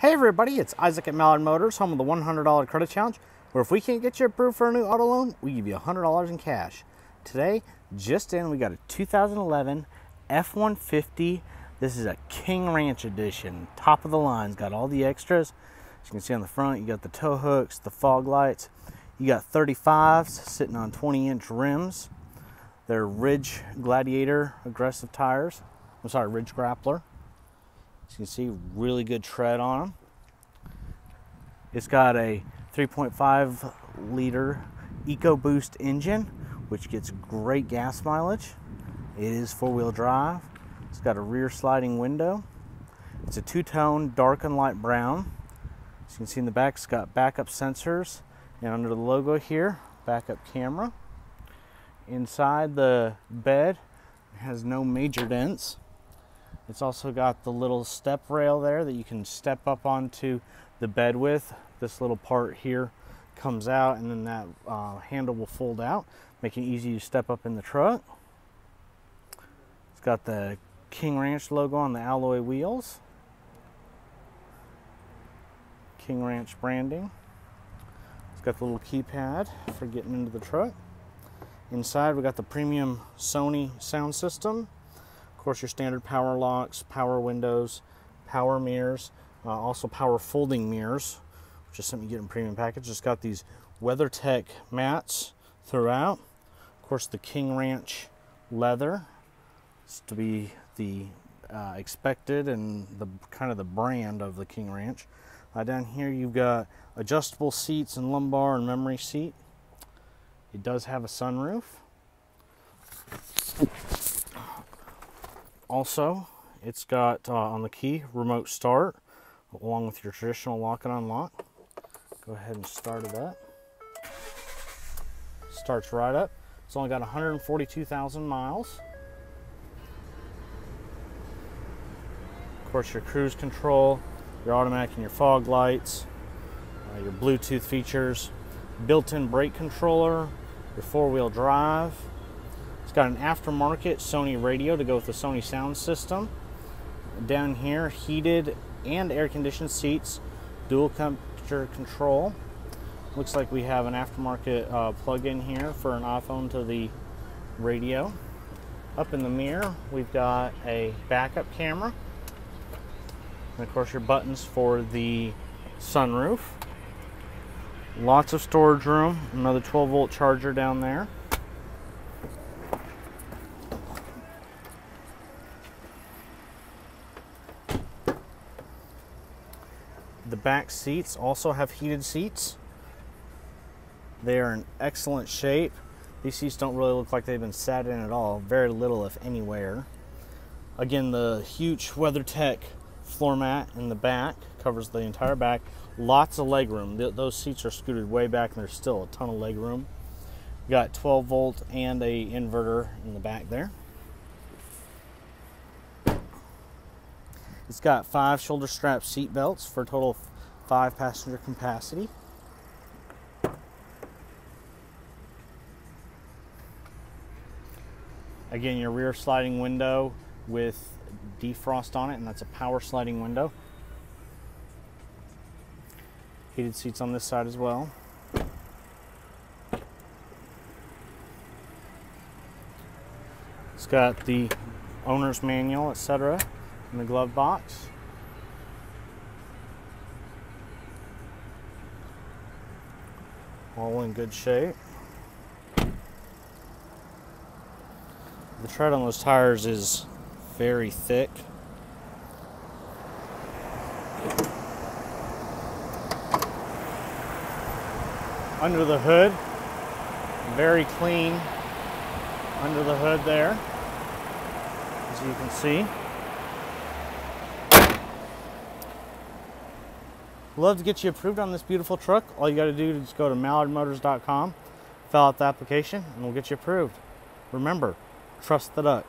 Hey everybody, it's Isaac at Mallard Motors, home of the $100 credit challenge, where if we can't get you approved for a new auto loan, we give you $100 in cash. Today, just in, we got a 2011 F-150. This is a King Ranch edition, top of the line. It's got all the extras. As you can see on the front, you got the tow hooks, the fog lights. You got 35s sitting on 20-inch rims. They're Ridge Gladiator aggressive tires. I'm sorry, Ridge Grappler. As you can see, really good tread on them. It's got a 3.5 liter EcoBoost engine, which gets great gas mileage. It is four-wheel drive. It's got a rear sliding window. It's a two-tone dark and light brown. As you can see in the back, it's got backup sensors, and under the logo here, backup camera. Inside the bed, it has no major dents. It's also got the little step rail there that you can step up onto the bed with. This little part here comes out, and then that handle will fold out, making it easy to step up in the truck. It's got the King Ranch logo on the alloy wheels. King Ranch branding. It's got the little keypad for getting into the truck. Inside we got the premium Sony sound system. Of course, your standard power locks, power windows, power mirrors, also power folding mirrors, which is something you get in premium package. It's got these WeatherTech mats throughout. Of course, the King Ranch leather is to be the expected and the kind of the brand of the King Ranch. Down here you've got adjustable seats and lumbar and memory seat. It does have a sunroof. Also, it's got on the key remote start along with your traditional lock and unlock. Go ahead and start it up. Starts right up. It's only got 142,000 miles. Of course, your cruise control, your automatic and your fog lights, your Bluetooth features, built-in brake controller, your four-wheel drive. It's got an aftermarket Sony radio to go with the Sony sound system. Down here, heated and air-conditioned seats, dual temperature control. Looks like we have an aftermarket plug-in here for an iPhone to the radio. Up in the mirror, we've got a backup camera. And of course, your buttons for the sunroof. Lots of storage room, another 12-volt charger down there. The back seats also have heated seats. They are in excellent shape. These seats don't really look like they've been sat in at all. Very little, if anywhere. Again, the huge WeatherTech floor mat in the back covers the entire back. Lots of leg room. Those seats are scooted way back, and there's still a ton of leg room. You got 12-volt and a inverter in the back there. It's got 5 shoulder strap seat belts for a total of 5 passenger capacity. Again, your rear sliding window with defrost on it, and that's a power sliding window. Heated seats on this side as well. It's got the owner's manual, etc. in the glove box. All in good shape. The tread on those tires is very thick. Under the hood, very clean under the hood there, as you can see. Love to get you approved on this beautiful truck. All you got to do is go to mallardmotors.com, fill out the application, and we'll get you approved. Remember, trust the duck.